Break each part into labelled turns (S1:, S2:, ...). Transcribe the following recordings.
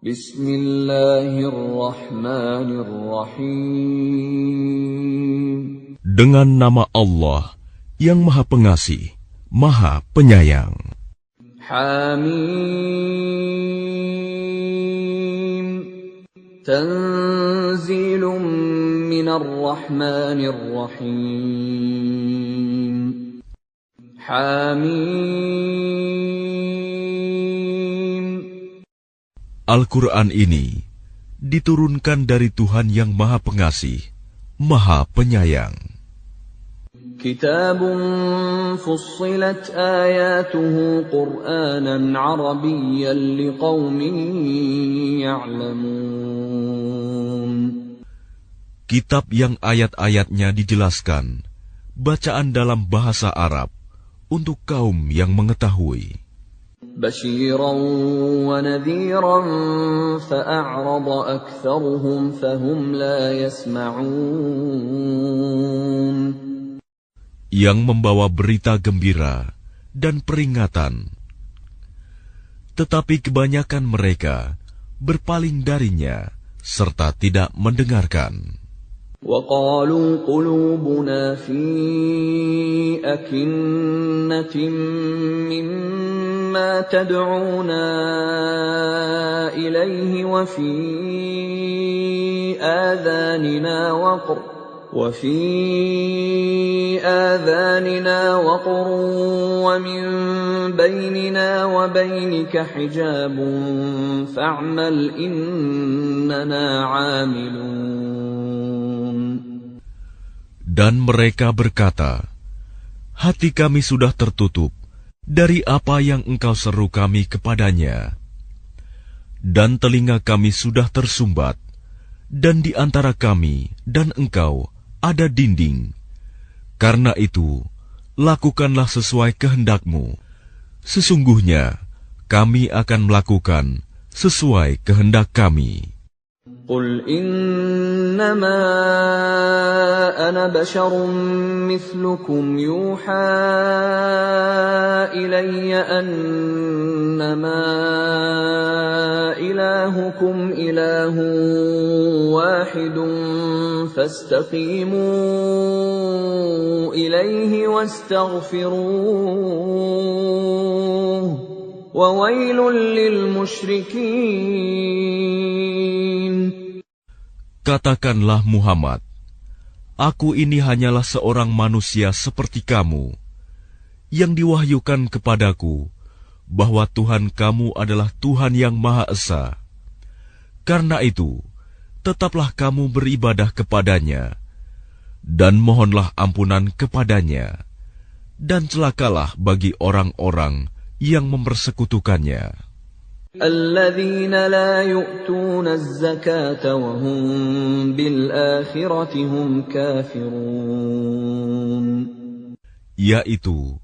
S1: Bismillahirrahmanirrahim.
S2: Dengan nama Allah yang Maha Pengasih, Maha Penyayang.
S1: Hamim. Tanzilun minar rahmanir rahim. Hamim.
S2: Al-Quran ini diturunkan dari Tuhan yang Maha Pengasih, Maha Penyayang.
S1: Kitabun fussilat ayatuhu Qur'anan Arabiyyan liqaumin ya'lamun.
S2: Kitab yang ayat-ayatnya dijelaskan, bacaan dalam bahasa Arab, untuk kaum yang mengetahui.
S1: Basyiran wa nadhiran fa'a'rada aktsaruhum fahum la yasma'un.
S2: Yang membawa berita gembira dan peringatan. Tetapi kebanyakan mereka berpaling darinya serta tidak mendengarkan.
S1: وَقَالُوا قُلُوبُنَا فِي أَكِنَّةٍ مِّمَّا تَدْعُونَا إِلَيْهِ وَفِي آذَانِنَا وَقْرٌ وَمِن بَيْنِنَا وَبَيْنِكَ حِجَابٌ فَاعْمَلْ إِنَّنَا عَامِلُونَ.
S2: Dan mereka berkata, hati kami sudah tertutup dari apa yang engkau seru kami kepadanya. Dan telinga kami sudah tersumbat, dan di antara kami dan engkau ada dinding. Karena itu, lakukanlah sesuai kehendakmu. Sesungguhnya, kami akan melakukan sesuai kehendak kami.
S1: قُلْ إِنَّمَا أَنَا بَشَرٌ مِثْلُكُمْ يُوحَى إِلَيَّ أَنَّمَا إِلَٰهُكُمْ إِلَٰهٌ وَاحِدٌ فَاسْتَقِيمُوا إِلَيْهِ وَاسْتَغْفِرُوهُ وَوَيْلٌ لِّلْمُشْرِكِينَ.
S2: Katakanlah Muhammad, aku ini hanyalah seorang manusia seperti kamu, yang diwahyukan kepadaku bahwa Tuhan kamu adalah Tuhan yang Maha Esa. Karena itu, tetaplah kamu beribadah kepadanya, dan mohonlah ampunan kepadanya, dan celakalah bagi orang-orang yang mempersekutukannya.
S1: الَّذِينَ لَا يُؤْتُونَ الزَّكَاةَ وَهُمْ بِالْآخِرَةِ هُمْ كَافِرُونَ.
S2: Yaitu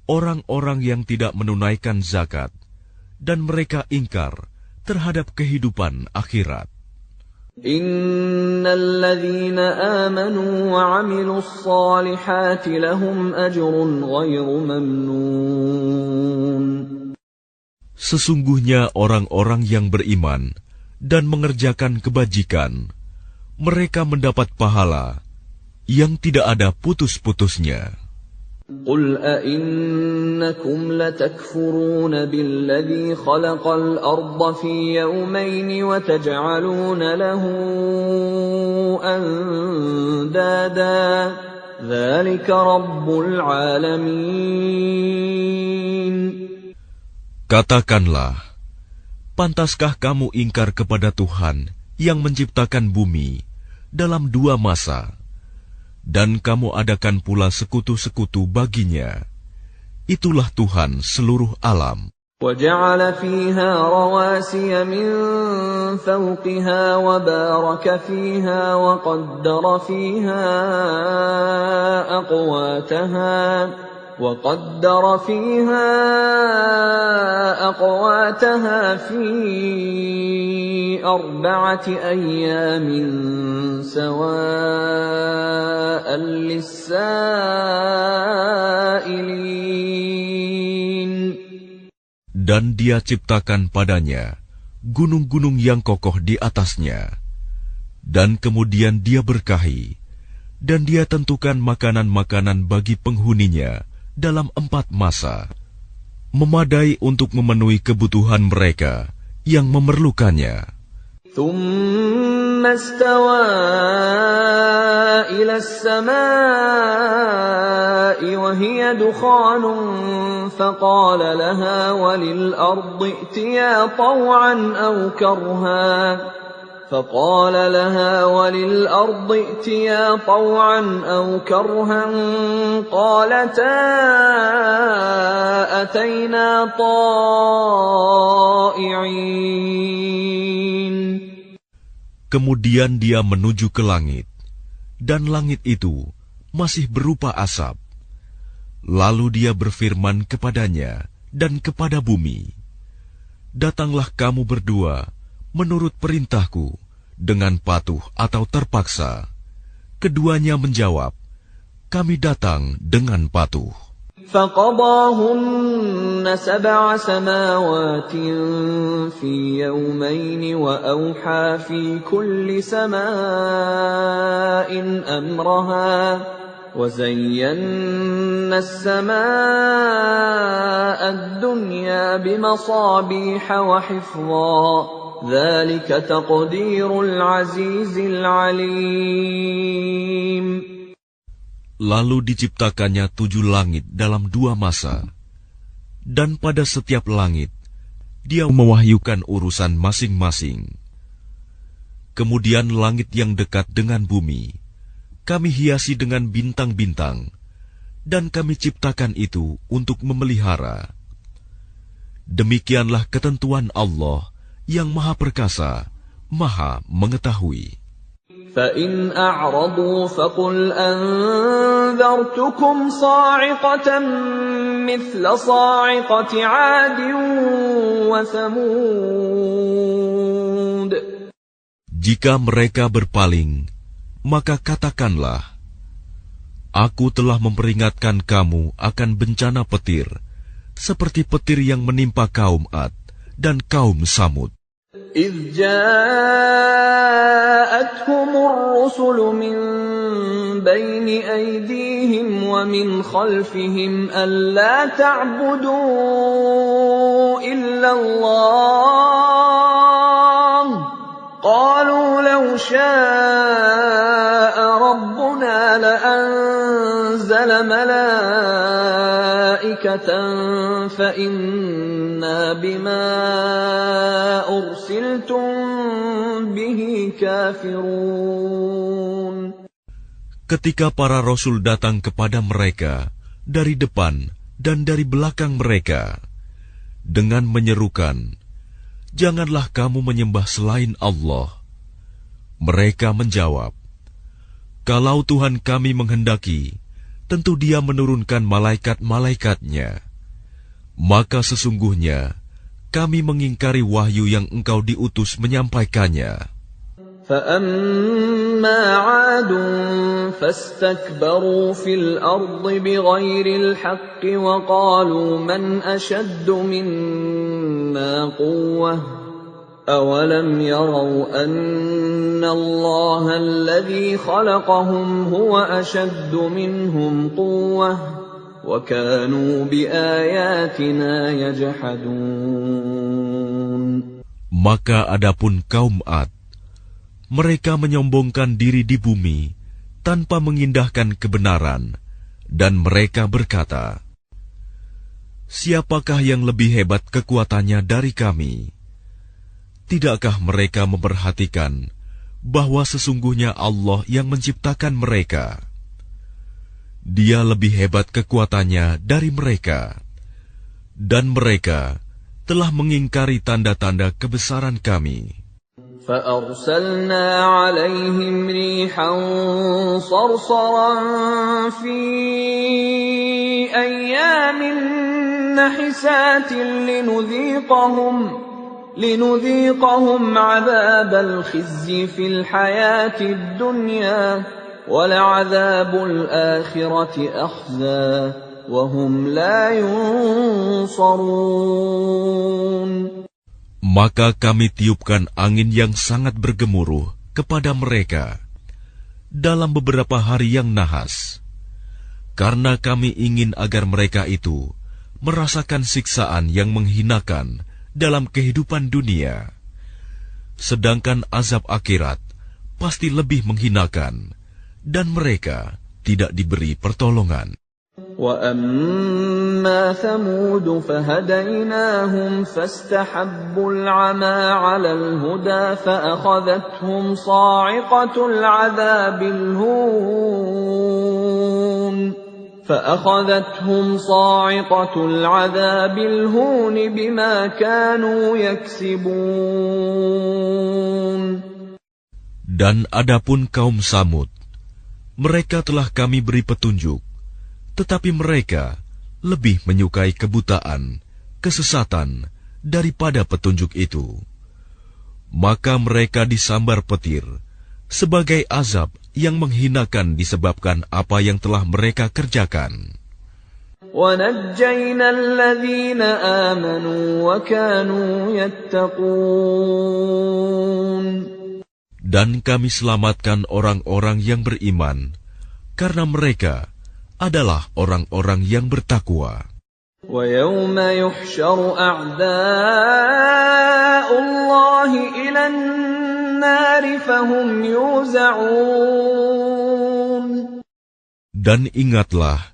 S2: orang-orang yang tidak menunaikan zakat dan mereka ingkar terhadap kehidupan akhirat.
S1: إِنَّ الَّذِينَ آمَنُوا وَعَمِلُوا الصَّالِحَاتِ لَهُمْ أَجْرٌ غَيْرُ مَمْنُونٍ.
S2: Sesungguhnya orang-orang yang beriman dan mengerjakan kebajikan, mereka mendapat pahala yang tidak ada putus-putusnya.
S1: قُلْ أَإِنَّكُمْ لَتَكْفُرُونَ بِالَّذِي خَلَقَ الْأَرْضَ فِي يَوْمَيْنِ وَتَجْعَلُونَ لَهُ أَندَادًا ذَلِكَ رَبُّ الْعَالَمِينَ.
S2: Katakanlah, pantaskah kamu ingkar kepada Tuhan yang menciptakan bumi dalam 2 masa, dan kamu adakan pula sekutu-sekutu baginya? Itulah Tuhan seluruh alam.
S1: وَجَعَلَ فِيهَا رَوَاسِيَ مِن فَوْقِهَا وَبَارَكَ فِيهَا وَقَدَّرَ فِيهَا أَقْوَاتَهَا فِي 4 أَيَّامٍ سَوَاءً لِلسَّائِلِينَ.
S2: Dan Dia ciptakan padanya gunung-gunung yang kokoh di atasnya. Dan kemudian Dia berkahi, dan Dia tentukan makanan-makanan bagi penghuninya dalam 4 masa, memadai untuk memenuhi kebutuhan mereka yang memerlukannya.
S1: ثم استوى إلى السماء وهي دخان فقال لها وللأرض ائتيا طوعا أو كرها قالتا أتينا طائعين.
S2: Kemudian Dia menuju ke langit, dan langit itu masih berupa asap. Lalu Dia berfirman kepadanya dan kepada bumi, "Datanglah kamu berdua menurut perintahku dengan patuh atau terpaksa." Keduanya menjawab, "Kami datang dengan patuh."
S1: فقضاهن 7 سماوات في يومين وأوحى في كل سماء أمرها وزينا السماء الدنيا بمصابيح وحفظا ذلك تقدير العزيز العليم.
S2: Lalu diciptakannya 7 langit dalam 2 masa, dan pada setiap langit Dia mewahyukan urusan masing-masing. Kemudian langit yang dekat dengan bumi Kami hiasi dengan bintang-bintang, dan Kami ciptakan itu untuk memelihara. Demikianlah ketentuan Allah yang Maha Perkasa, Maha Mengetahui.
S1: فَإِنْ أَعْرَضُوا فَقُلْ أَنذَرْتُكُمْ صَاعِقَةً مِثْلَ صَاعِقَةِ عَادٍ وَثَمُودَ.
S2: Jika mereka berpaling, maka katakanlah, Aku telah memperingatkan kamu akan bencana petir, seperti petir yang menimpa kaum Ad dan kaum Samud.
S1: إِذْ جَاءَتْهُمُ الرُّسُلُ مِنْ بَيْنِ أَيْدِيهِمْ وَمِنْ خَلْفِهِمْ أَلَّا تَعْبُدُوا إِلَّا اللَّهَ قَالُوا لَوْ شَاءَ رَبُّنَا لَأَنزَلَ مَلَائِكَةً فَإِنَّا بِمَا أُرْسِلْتُمْ بِهِ كَافِرُونَ.
S2: Ketika para rasul datang kepada mereka dari depan dan dari belakang mereka dengan menyerukan, "Janganlah kamu menyembah selain Allah." Mereka menjawab, "Kalau Tuhan kami menghendaki, tentu Dia menurunkan malaikat-malaikatnya. Maka sesungguhnya kami mengingkari wahyu yang Engkau diutus menyampaikannya."
S1: فَأَمَّا عَادٌ فَاسْتَكْبَرُوا فِي الْأَرْضِ بِغَيْرِ الْحَقِّ وَقَالُوا مَنْ أَشَدُّ مِنَّا قُوَّةً أَوَلَمْ يَرَوْا أَنَّ اللَّهَ الَّذِي خَلَقَهُمْ هُوَ أَشَدُّ مِنْهُمْ قُوَّةً وَكَانُوا بِآيَاتِنَا يَجْحَدُونَ.
S2: Maka adapun kaum Ad, mereka menyombongkan diri di bumi tanpa mengindahkan kebenaran, dan mereka berkata, "Siapakah yang lebih hebat kekuatannya dari kami?" Tidakkah mereka memperhatikan bahwa sesungguhnya Allah yang menciptakan mereka? Dia lebih hebat kekuatannya dari mereka, dan mereka telah mengingkari tanda-tanda kebesaran kami.
S1: فَأَرْسَلْنَا عَلَيْهِمْ رِيحًا صَرْصَرًا فِي أَيَّامٍ نَحِسَاتٍ لِنُذِيقَهُمْ عَذَابَ الْخِزْيِ فِي الْحَيَاةِ الدُّنْيَا وَلَعَذَابُ الْآخِرَةِ أَخْزَىٰ وَهُمْ لَا يُنصَرُونَ.
S2: Maka kami tiupkan angin yang sangat bergemuruh kepada mereka dalam beberapa hari yang nahas, karena kami ingin agar mereka itu merasakan siksaan yang menghinakan dalam kehidupan dunia, sedangkan azab akhirat pasti lebih menghinakan, dan mereka tidak diberi pertolongan.
S1: وَأَمَّا ثَمُودُ فَهَدَيْنَاهُمْ فَاسْتَحَبُّوا الْعَمَى عَلَى الْهُدَى فَأَخَذَتْهُمْ صَاعِقَةُ الْعَذَابِ الْهُونِ بِمَا كَانُوا يَكْسِبُونَ.
S2: Dan adapun kaum Samud, mereka telah kami beri petunjuk, tetapi mereka lebih menyukai kebutaan, kesesatan, daripada petunjuk itu. Maka mereka disambar petir, sebagai azab yang menghinakan disebabkan apa yang telah mereka kerjakan.
S1: وَنَجَّيْنَا الَّذِينَ آمَنُوا وَكَانُوا يَتَّقُونَ.
S2: Dan kami selamatkan orang-orang yang beriman, karena mereka adalah orang-orang yang bertakwa.
S1: وَيَوْمَ يُحْشَرُ أَعْدَاءُ اللَّهِ إِلَى النَّارِ فَهُمْ يُوزَعُونَ.
S2: Dan ingatlah,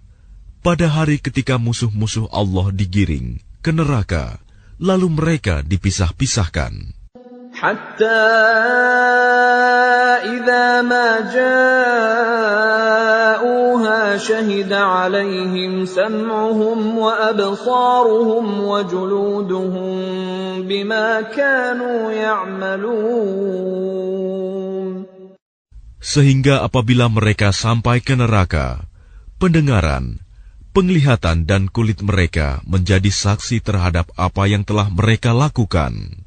S2: pada hari ketika musuh-musuh Allah digiring ke neraka, lalu mereka dipisah-pisahkan.
S1: حَتَّى إِذَا مَا جَاءُوهَا شَهِدَ عَلَيْهِمْ سَمْعُهُمْ وَأَبْصَارُهُمْ وَجُلُودُهُمْ بِمَا كَانُوا يَعْمَلُونَ.
S2: Sehingga apabila mereka sampai ke neraka, pendengaran, penglihatan dan kulit mereka menjadi saksi terhadap apa yang telah mereka lakukan.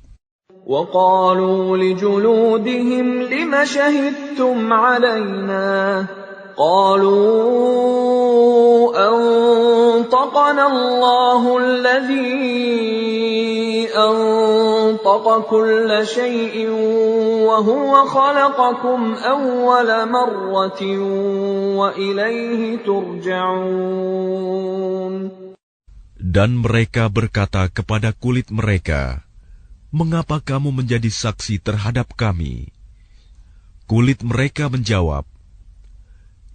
S1: وَقَالُوا لِجُلُودِهِمْ لِمَ شَهِدتُّمْ عَلَيْنَا قَالُوا أَنطَقَنَا اللَّهُ الَّذِي أَنطَقَ كُلَّ شَيْءٍ وَهُوَ خَلَقَكُمْ أَوَّلَ مَرَّةٍ وَإِلَيْهِ تُرْجَعُونَ.
S2: Dan mereka berkata kepada kulit mereka, "Mengapa kamu menjadi saksi terhadap kami?" Kulit mereka menjawab,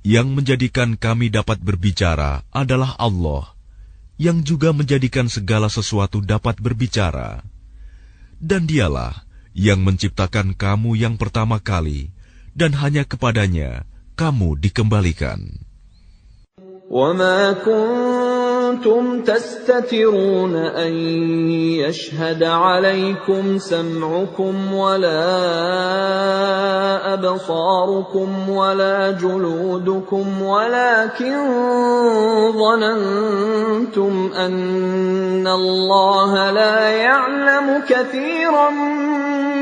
S2: "Yang menjadikan kami dapat berbicara adalah Allah, yang juga menjadikan segala sesuatu dapat berbicara. Dan Dialah yang menciptakan kamu yang pertama kali, dan hanya kepadanya kamu dikembalikan."
S1: وَمَا كُنتُمْ تَسْتَتِرُونَ أَن يَشْهَدَ عَلَيْكُمْ سَمْعُكُمْ وَلَا أَبْصَارُكُمْ وَلَا جُلُودُكُمْ وَلَكِنْ ظَنَنْتُمْ أَنَّ اللَّهَ لَا يَعْلَمُ كَثِيرًا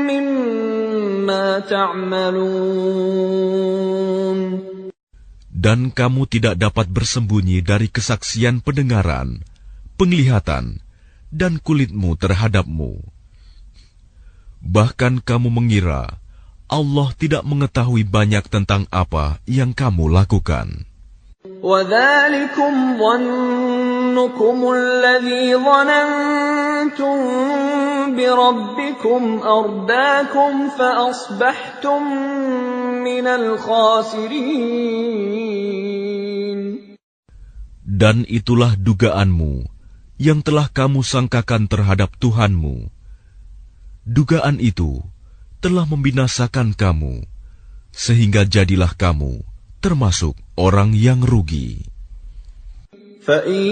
S1: مِّمَّا تَعْمَلُونَ.
S2: Dan kamu tidak dapat bersembunyi dari kesaksian pendengaran, penglihatan, dan kulitmu terhadapmu. Bahkan kamu mengira Allah tidak mengetahui banyak tentang apa yang kamu lakukan.
S1: وَذَلِكُمْ ظَنُّكُمُ الَّذِي ظَنَنْتُمْ بِرَبِّكُمْ أَرْدَاكُمْ فَأَصْبَحْتُمْ مِنَ الْخَاسِرِينَ.
S2: Dan itulah dugaanmu yang telah kamu sangkakan terhadap Tuhanmu. Dugaan itu telah membinasakan kamu, sehingga jadilah kamu termasuk orang yang rugi.
S1: فَإِن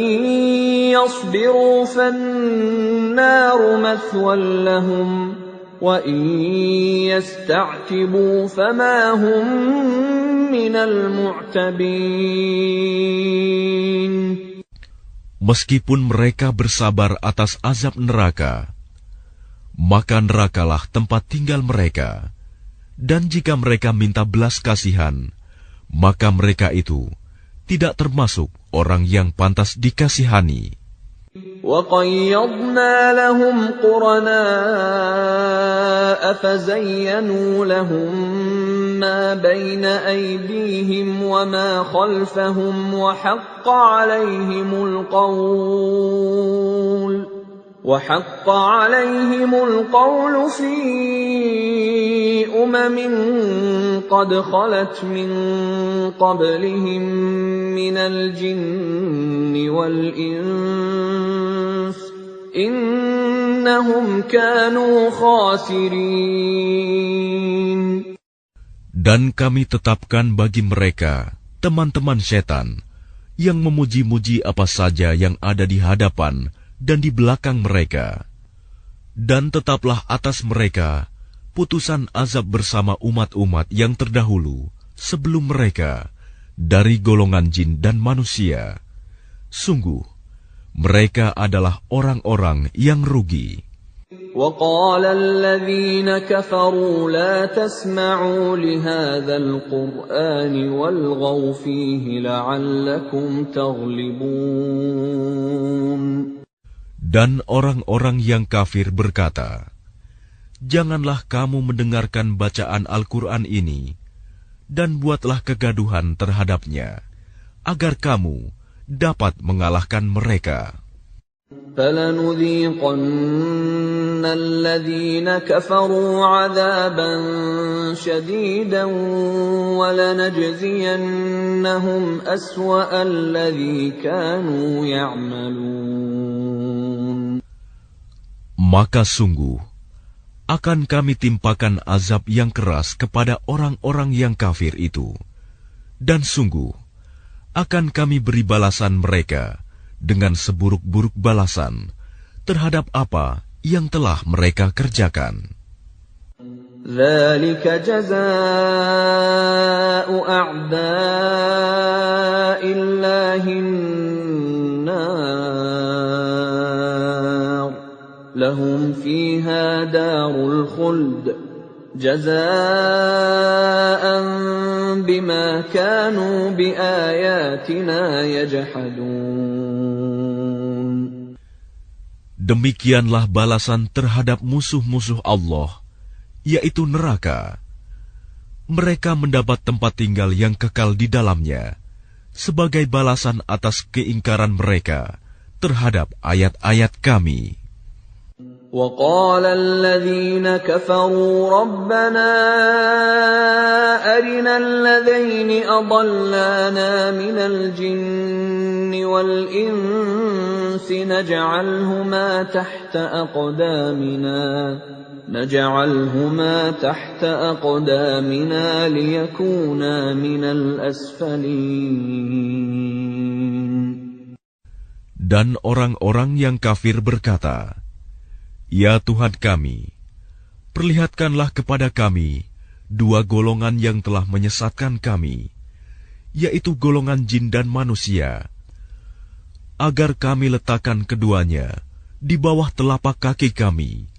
S1: يَصْبِرُوا فَالنَّارُ مَثْوًى لَهُمْ وَإِن يَسْتَعْتِبُوا فَمَا هُمْ مِنَ الْمُعْتَبِينَ.
S2: Meskipun mereka bersabar atas azab neraka, maka nerakalah tempat tinggal mereka. Dan jika mereka minta belas kasihan, maka mereka itu tidak termasuk orang yang pantas dikasihani.
S1: وَقَيَّضْنَا لَهُمْ قُرَنَاءَ فَزَيَّنُوا لَهُم مَّا بَيْنَ أَيْدِيهِمْ وَمَا خَلْفَهُمْ وَحَقَّ عَلَيْهِمُ الْقَوْلُ فِي أُمَمٍ قَدْ خَلَتْ مِن قَبْلِهِم مِّنَ الْجِنِّ وَالْإِنسِ ۖ إِنَّهُمْ كَانُوا خَاسِرِينَ.
S2: Dan kami tetapkan bagi mereka teman-teman setan yang memuji-muji apa saja yang ada di hadapan dan di belakang mereka. Dan tetaplah atas mereka putusan azab bersama umat-umat yang terdahulu sebelum mereka dari golongan jin dan manusia. Sungguh, mereka adalah orang-orang yang rugi.
S1: وَقَالَ الَّذِينَ كَفَرُوا لَا تَسْمَعُوا لِهَذَا الْقُرْآنِ وَالْغَوْا فِيهِ لَعَلَّكُمْ تَغْلِبُونَ.
S2: Dan orang-orang yang kafir berkata, "Janganlah kamu mendengarkan bacaan Al-Quran ini, dan buatlah kegaduhan terhadapnya, agar kamu dapat mengalahkan mereka."
S1: فَلَنُذِيقَنَّ الَّذِينَ كَفَرُوا عَذَابًا شَدِيدًا وَلَنَجْزِيَنَّهُمْ أَسْوَأَ الَّذِي كَانُوا يَعْمَلُونَ.
S2: Maka sungguh akan kami timpakan azab yang keras kepada orang-orang yang kafir itu, dan sungguh akan kami beri balasan mereka dengan seburuk-buruk balasan terhadap apa yang telah mereka kerjakan.
S1: ذَلِكَ جَزَاءُ أَعْدَاءِ اللَّهِ النَّارُ لَهُمْ فِيهَا دَارُ الْخُلْدِ جَزَاءً بِمَا كَانُوا بِآيَاتِنَا يَجْحَدُونَ.
S2: Demikianlah balasan terhadap musuh-musuh Allah, yaitu neraka. Mereka mendapat tempat tinggal yang kekal di dalamnya, sebagai balasan atas keingkaran mereka terhadap ayat-ayat kami.
S1: وَقَالَ الَّذِينَ كَفَرُوا رَبَّنَا أَرِنَا الَّذَيْنِ أَضَلَّانَا مِنَ الْجِنِّ وَالْإِنسِ نَجْعَلْهُمَا تَحْتَ أَقْدَامِنَا لِيَكُونَا مِنَ الْأَسْفَلِينَ.
S2: Dan orang-orang yang kafir berkata, "Ya Tuhan kami, perlihatkanlah kepada kami dua golongan yang telah menyesatkan kami, yaitu golongan jin dan manusia, agar kami letakkan keduanya di bawah telapak kaki kami,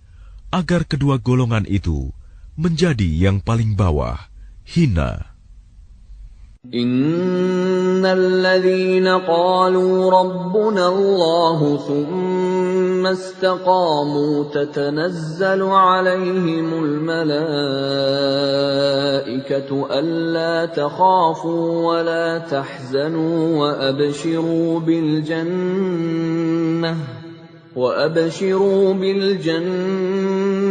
S2: agar kedua golongan itu menjadi yang paling bawah, hina."
S1: Innal ladzina qalu rabbuna Allah thumma istaqamu tatanazzalu alaihimul malaikatu alla takhafu wa la tahzanu wa abshiru bil jannah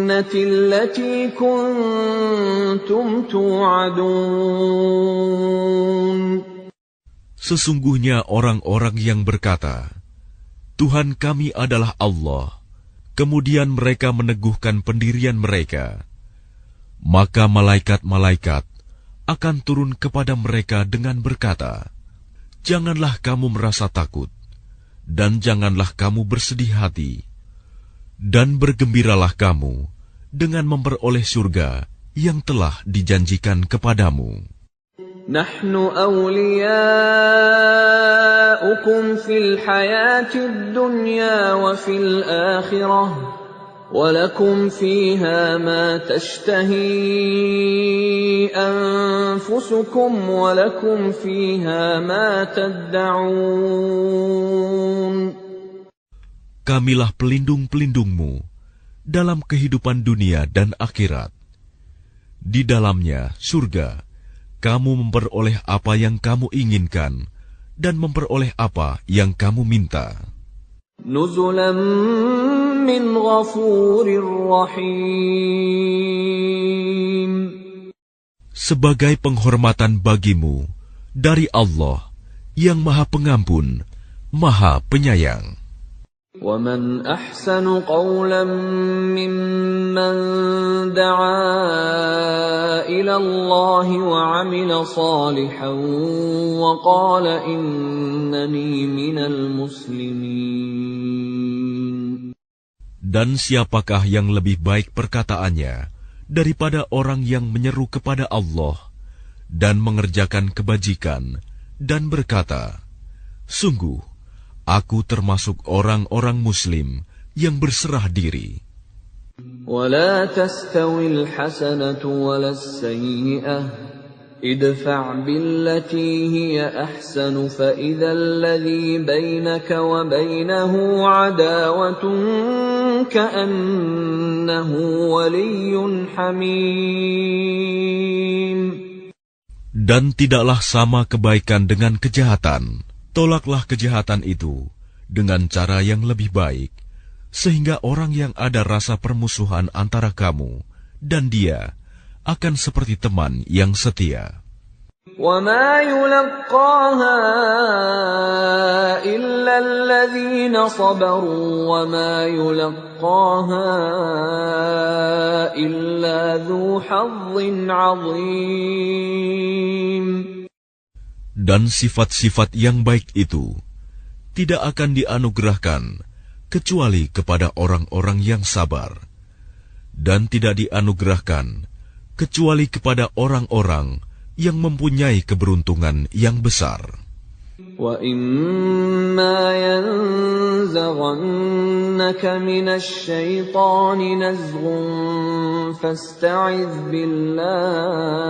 S1: التي كنتم توعدون.
S2: Sesungguhnya orang-orang yang berkata, "Tuhan kami adalah Allah," kemudian mereka meneguhkan pendirian mereka, maka malaikat-malaikat akan turun kepada mereka dengan berkata, "Janganlah kamu merasa takut, dan janganlah kamu bersedih hati, dan bergembiralah kamu dengan memperoleh surga yang telah dijanjikan kepadamu."
S1: Nahnu awliyaukum fil hayatid dunya wa fil akhirah wa lakum fiha ma tashtahi anfusukum wa lakum fiha ma tad'un.
S2: kamilah pelindung-pelindungmu dalam kehidupan dunia dan akhirat. Di dalamnya, surga, kamu memperoleh apa yang kamu inginkan dan memperoleh apa yang kamu minta.
S1: Nuzulan min ghafurir rahim.
S2: Sebagai penghormatan bagimu dari Allah yang Maha Pengampun, Maha Penyayang.
S1: وَمَنْ أَحْسَنُ قَوْلًا مِّمَّنْ دَعَا إِلَى اللَّهِ وَعَمِلَ صَالِحًا وَقَالَ إِنَّنِي مِنَ الْمُسْلِمِينَ.
S2: Dan siapakah yang lebih baik perkataannya daripada orang yang menyeru kepada Allah dan mengerjakan kebajikan dan berkata, sungguh, aku termasuk orang-orang Muslim yang berserah diri.
S1: وَلَا تَسْتَوِي الْحَسَنَةُ وَلَا السَّيِّئَةُ ادْفَعْ بِالَّتِي هِيَ أَحْسَنُ فَإِذَا الَّذِي بَيْنَكَ وَبَيْنَهُ عَدَاوَةٌ كَأَنَّهُ وَلِيٌّ حَمِيمٌ.
S2: Dan tidaklah sama kebaikan dengan kejahatan. Tolaklah kejahatan itu dengan cara yang lebih baik, sehingga orang yang ada rasa permusuhan antara kamu dan dia akan seperti teman yang setia.
S1: وَمَا يُلَقَّاهَا إِلَّا الَّذِينَ صَبَرُوا وَمَا يُلَقَّاهَا إِلَّا ذُو حَظٍّ عَظِيمٍ.
S2: Dan sifat-sifat yang baik itu tidak akan dianugerahkan kecuali kepada orang-orang yang sabar, dan tidak dianugerahkan kecuali kepada orang-orang yang mempunyai keberuntungan yang besar.
S1: وَإِمَّا يَنزَغَنَّكَ مِنَ الشَّيْطَانِ نَزْغٌ فَاسْتَعِذْ بِاللَّهِ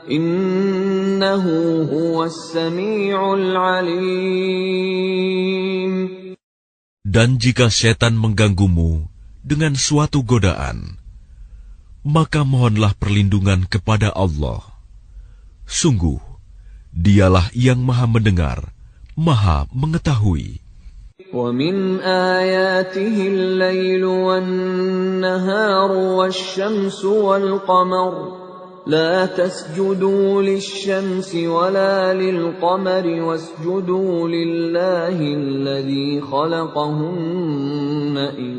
S1: Innahu huwas sami'ul alim.
S2: Dan jika setan mengganggumu dengan suatu godaan, maka mohonlah perlindungan kepada Allah. Sungguh, Dialah yang Maha Mendengar, Maha Mengetahui.
S1: وَمِنْ آيَاتِهِ اللَّيْلُ وَالنَّهَارُ وَالشَّمْسُ وَالْقَمَرُ لا تسجدوا للشمس ولا للقمر واسجدوا لله الذي خلقهن إن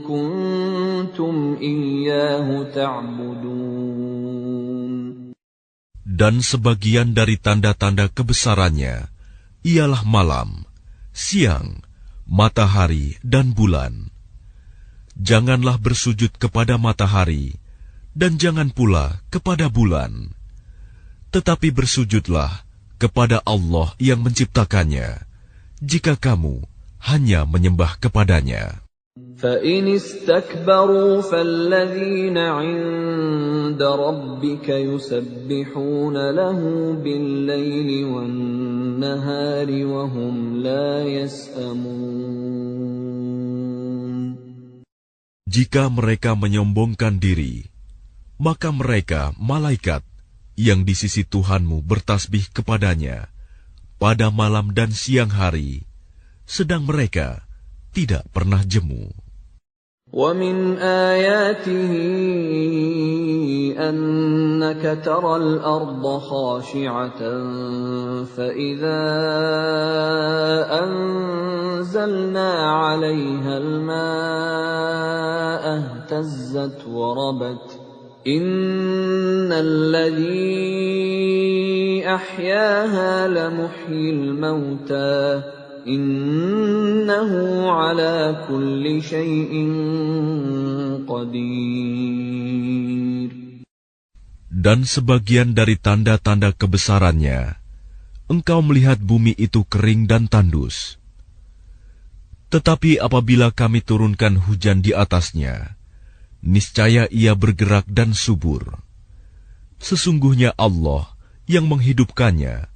S1: كنتم إياه تعبدون.
S2: Dan sebagian dari tanda-tanda kebesarannya ialah malam, siang, matahari, dan bulan. Janganlah bersujud kepada matahari, dan jangan pula kepada bulan. Tetapi bersujudlah kepada Allah yang menciptakannya, jika kamu hanya menyembah kepadanya.
S1: فَإِنِ اسْتَكْبَرُوا فَالَّذِينَ عِندَ رَبِّكَ يُسَبِّحُونَ لَهُ بِاللَّيْلِ وَالنَّهَارِ وَهُمْ لَا يَسْأَمُونَ.
S2: Jika mereka menyombongkan diri, maka mereka, malaikat, yang di sisi Tuhanmu bertasbih kepadanya pada malam dan siang hari, sedang mereka tidak pernah jemu.
S1: وَمِنْ آيَاتِهِ أَنَّكَ تَرَى الْأَرْضَ خَاشِعَةً فَإِذَا أَنزَلْنَا عَلَيْهَا الْمَاءَ اهْتَزَّتْ وَرَبَتْ إِنَّ الَّذِي أَحْيَاهَا لَمُحْيِي الْمَوْتَى إِنَّهُ عَلَى كُلِّ شَيْءٍ قَدِيرٌ.
S2: Dan sebagian dari tanda-tanda kebesarannya, engkau melihat bumi itu kering dan tandus. Tetapi apabila kami turunkan hujan di atasnya, niscaya ia bergerak dan subur. Sesungguhnya Allah yang menghidupkannya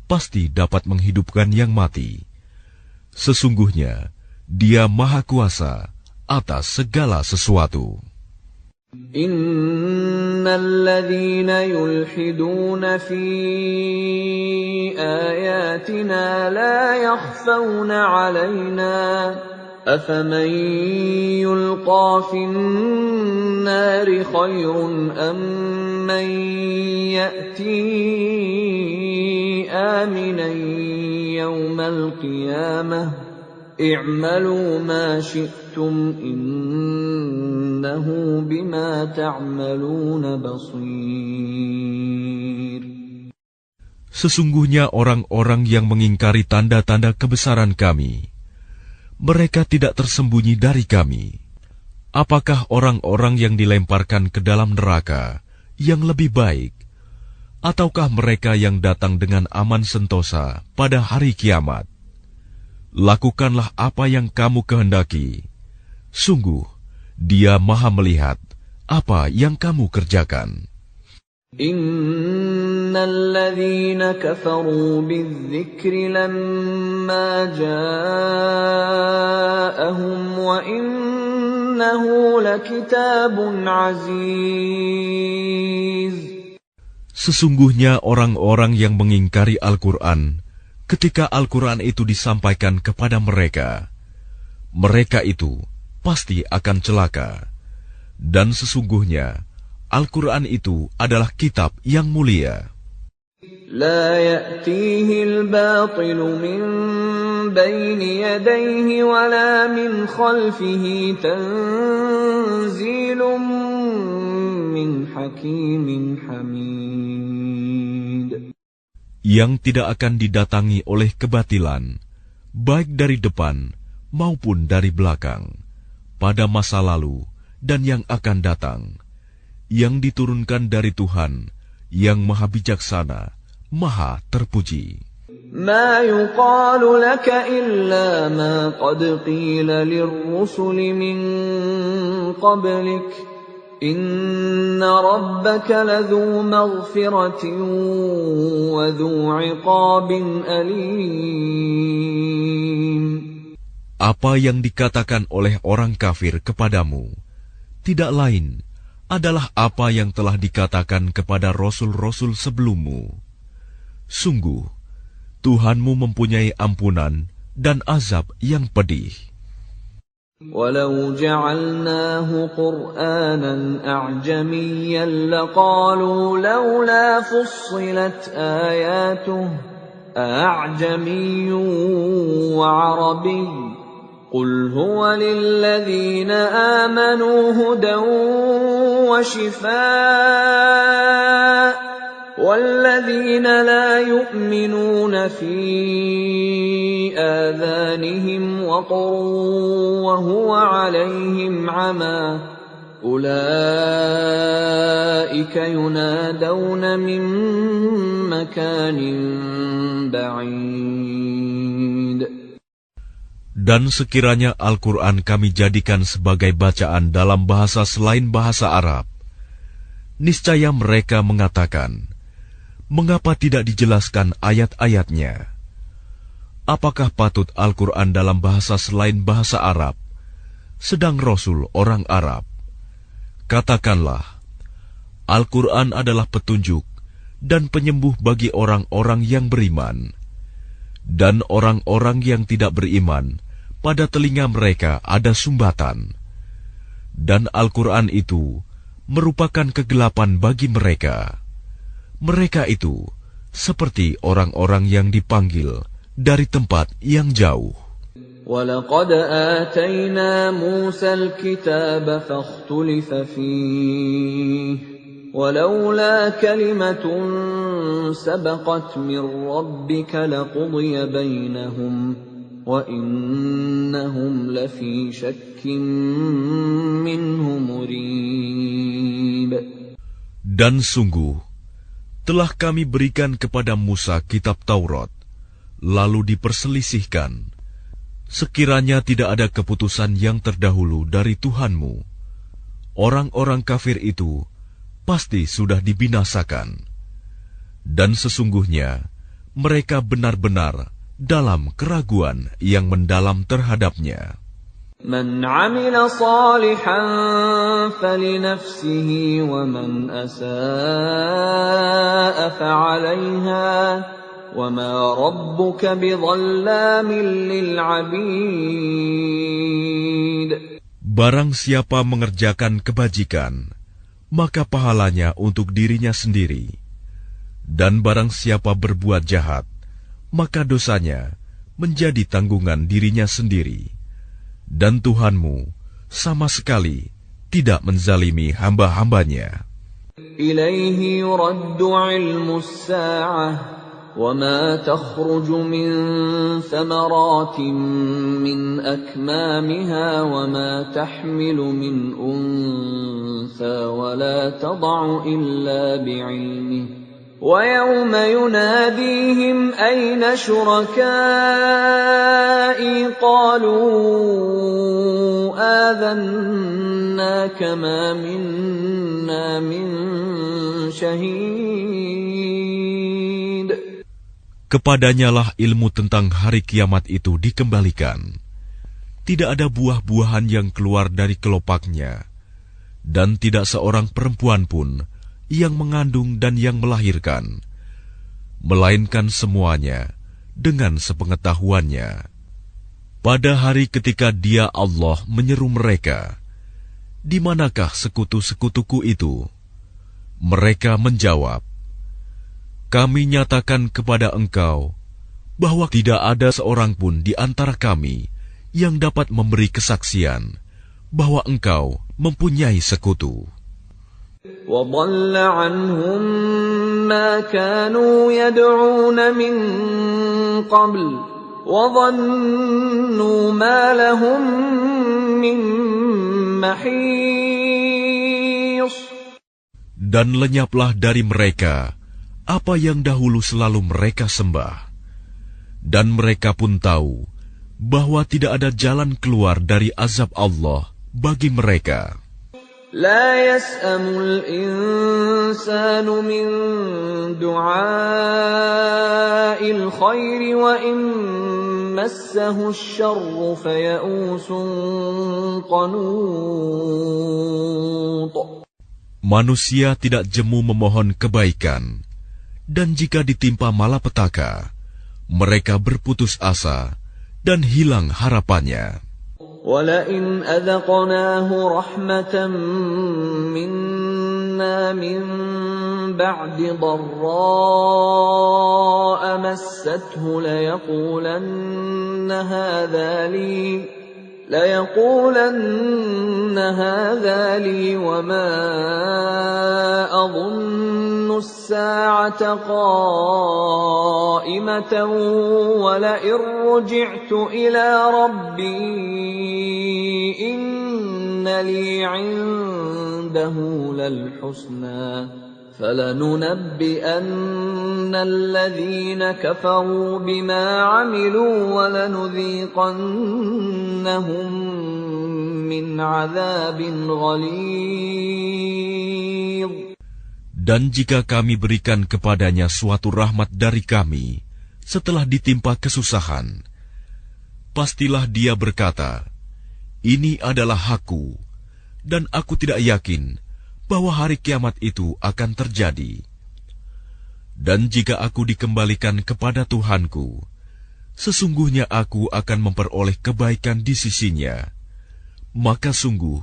S2: pasti dapat menghidupkan yang mati. Sesungguhnya Dia Maha Kuasa atas segala sesuatu.
S1: Innal ladzina yulhiduna fi ayatina la yakhfawna 'alaina afaman yulqa fin nari khairun amman ya'ti aminan yawmal qiyamah i'malu ma syi'tum innahu bima ta'maluna basir.
S2: Sesungguhnya orang-orang yang mengingkari tanda-tanda kebesaran Kami, mereka tidak tersembunyi dari Kami. Apakah orang-orang yang dilemparkan ke dalam neraka yang lebih baik, ataukah mereka yang datang dengan aman sentosa pada hari kiamat? Lakukanlah apa yang kamu kehendaki. Sungguh, Dia Maha melihat apa yang kamu kerjakan.
S1: Innal ladzina kafaru bidzikri lamma ja'ahum wa innahu lakitabun aziz.
S2: Sesungguhnya orang-orang yang mengingkari Al-Quran ketika Al-Quran itu disampaikan kepada mereka, mereka itu pasti akan celaka. Dan sesungguhnya Al-Quran itu adalah kitab yang mulia.
S1: La ya'tihi al-batilu min bayni yadayhi wa la min khalfihi tanzilun min hakimin hamid.
S2: Yang tidak akan didatangi oleh kebatilan, baik dari depan maupun dari belakang, pada masa lalu dan yang akan datang, yang diturunkan dari Tuhan yang Maha Bijaksana, Maha Terpuji.
S1: Ma yuqalu laka illa ma qad qila lirrusuli min qablik. Inna rabbaka ladhu maghfiratin wa dhu 'iqabin alim.
S2: Apa yang dikatakan oleh orang kafir kepadamu tidak lain adalah apa yang telah dikatakan kepada rasul-rasul sebelummu. Sungguh, Tuhanmu mempunyai ampunan dan azab yang pedih.
S1: Walau ja'alnahu Qur'anan a'jamiyyan laqalu laula fussilat ayatuhu a'jamiyyun wa 'arabiyyun qul huwa lilladhina amanu hudan wa shifaa' والذين لا يؤمنون في آذانهم وقر وهو عليهم عمى أولئك ينادون من مكان بعيد.
S2: Dan sekiranya Al-Quran kami jadikan sebagai bacaan dalam bahasa selain bahasa Arab, niscaya mereka mengatakan, mengapa tidak dijelaskan ayat-ayatnya? Apakah patut Al-Quran dalam bahasa selain bahasa Arab, sedang Rasul orang Arab? Katakanlah, Al-Quran adalah petunjuk dan penyembuh bagi orang-orang yang beriman. Dan orang-orang yang tidak beriman, pada telinga mereka ada sumbatan. Dan Al-Quran itu merupakan kegelapan bagi mereka. Mereka itu seperti orang-orang yang dipanggil dari tempat yang jauh.
S1: وَلَقَدْ آتَيْنَا مُوسَى الْكِتَابَ فَاخْتُلِفَ فِيهِ وَلَوْلَا كَلِمَةٌ سَبَقَتْ مِنْ رَبِّكَ لَقُضِيَ بَيْنَهُمْ وَإِنَّهُمْ لَفِي شَكٍّ مِّنْهُ مُرِيبٍ.
S2: Dan sungguh telah kami berikan kepada Musa kitab Taurat, lalu diperselisihkan. Sekiranya tidak ada keputusan yang terdahulu dari Tuhanmu, orang-orang kafir itu pasti sudah dibinasakan. Dan sesungguhnya mereka benar-benar dalam keraguan yang mendalam terhadapnya.
S1: Man 'amila salihan falinafsihi wa man asaa'a fa'alayha wa ma rabbuka bidhallamin lil 'abid.
S2: Barang siapa mengerjakan kebajikan, maka pahalanya untuk dirinya sendiri. Dan barang siapa berbuat jahat, maka dosanya menjadi tanggungan dirinya sendiri. Dan Tuhanmu sama sekali tidak menzalimi hamba-hambanya.
S1: Ilaihi yuraddu ilmus sa'ah wa ma takhruju min thamaratin min akmamiha wa ma tahmilu min untha wa la tad'u illa bi'ilmihi. وَيَوْمَ يُنَادِيهِمْ أَيْنَ شُرَكَائِي قَالُوا آذَنَّاكَ مَا مِنَّا مِنْ شَهِيدٍ.
S2: Kepadanyalah ilmu tentang hari kiamat itu dikembalikan. Tidak ada buah-buahan yang keluar dari kelopaknya, dan tidak seorang perempuan pun yang mengandung dan yang melahirkan, melainkan semuanya dengan sepengetahuannya. Pada hari ketika Dia Allah menyeru mereka, "Di manakah sekutu-sekutuku itu?" Mereka menjawab, "Kami nyatakan kepada engkau bahwa tidak ada seorang pun di antara kami yang dapat memberi kesaksian bahwa engkau mempunyai sekutu."
S1: وَضَلَّ عَنْهُمْ مَا كَانُوا يَدْعُونَ مِنْ قَبْلُ وَظَنُّوا مَا لَهُمْ مِنْ مَحِيصٍ.
S2: Dan lenyaplah dari mereka apa yang dahulu selalu mereka sembah. Dan mereka pun tahu bahwa tidak ada jalan keluar dari azab Allah bagi mereka.
S1: لا يسأم الإنسان من دعاء الخير وإن مسه الشر فيئوس قنوط.
S2: Manusia tidak jemu memohon kebaikan, dan jika ditimpa malapetaka, mereka berputus asa dan hilang harapannya.
S1: وَلَئِنْ أَذَقْنَاهُ رَحْمَةً مِنَّا مِنْ بَعْدِ ضَرَّاءَ مَسَّتْهُ لَيَقُولَنَّ هَذَا لِي وَمَا أَظُنُّ السَّاعَةَ قَائِمَةً وَلَئِنْ رُجِعْتُ إِلَى رَبِّي إِنَّ لِي عِندَهُ لَلْحُسْنَى فَلَنُنَبِّئَنَّ الَّذِينَ كَفَرُوا بِمَا عَمِلُوا وَلَنُذِيقَنَّهُم مِّنْ عَذَابٍ غَلِيظٍ.
S2: Dan jika kami berikan kepadanya suatu rahmat dari kami setelah ditimpa kesusahan, pastilah dia berkata, "Ini adalah hakku, dan aku tidak yakin bahwa hari kiamat itu akan terjadi." Dan jika aku dikembalikan kepada Tuhanku, sesungguhnya aku akan memperoleh kebaikan di sisinya, maka sungguh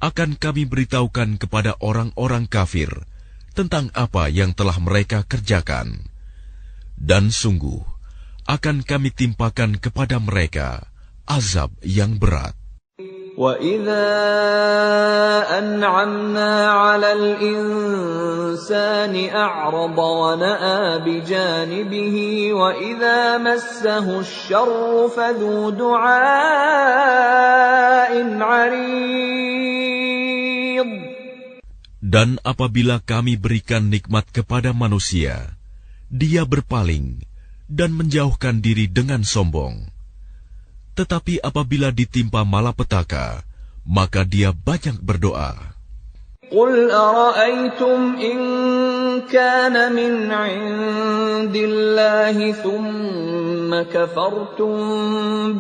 S2: akan kami beritahukan kepada orang-orang kafir tentang apa yang telah mereka kerjakan. Dan sungguh akan kami timpakan kepada mereka azab yang berat.
S1: وَإِذَا أَنْعَمْنَا عَلَى الْإِنسَانِ أَعْرَضَ وَنَأَىٰ بِجَانِبِهِ وَإِذَا مَسَّهُ الشَّرُّ فَذُو دُعَاءٍ عَرِيضٍ.
S2: Dan apabila kami berikan nikmat kepada manusia, dia berpaling dan menjauhkan diri dengan sombong. Tetapi apabila ditimpa malapetaka, maka dia banyak berdoa.
S1: قُلْ أَرَأَيْتُمْ إِنْ كَانَ مِنْ عِنْدِ اللَّهِ ثُمَّ كفرتم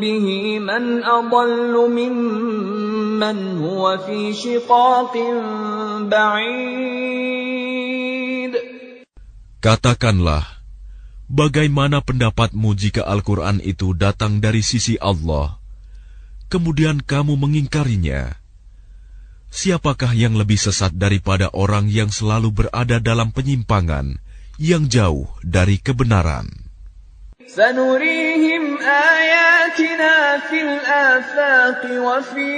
S1: به من أضل ممن هو في شقاق بعيد.
S2: Katakanlah, bagaimana pendapatmu jika Al-Quran itu datang dari sisi Allah, kemudian kamu mengingkarinya? Siapakah yang lebih sesat daripada orang yang selalu berada dalam penyimpangan yang jauh dari kebenaran?
S1: سنريهم آياتنا في الآفاق وفي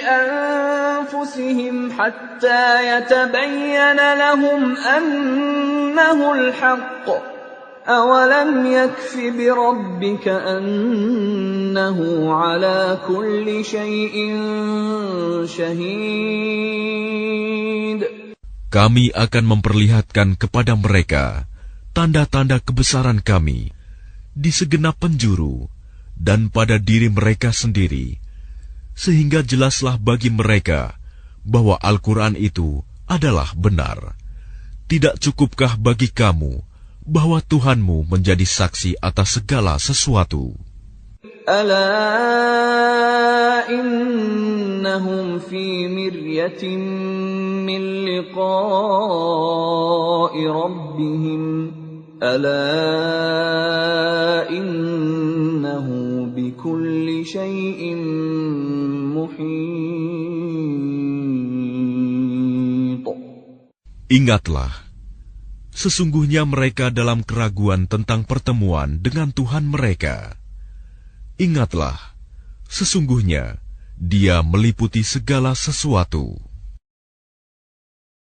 S1: أنفسهم حتى يتبين لهم أنه الحق أولم يكف بربك أنه على كل شيء شهيد.
S2: Kami akan memperlihatkan kepada mereka tanda-tanda kebesaran kami di segenap penjuru dan pada diri mereka sendiri, sehingga jelaslah bagi mereka bahwa Al-Quran itu adalah benar. Tidak cukupkah bagi kamu bahwa Tuhanmu menjadi saksi atas segala sesuatu?
S1: Ala innahum fi miryatin min liqa'i rabbihim. Ala innahu bikulli syai'in muhit.
S2: Ingatlah, sesungguhnya mereka dalam keraguan tentang pertemuan dengan Tuhan mereka. Ingatlah, sesungguhnya Dia meliputi segala sesuatu.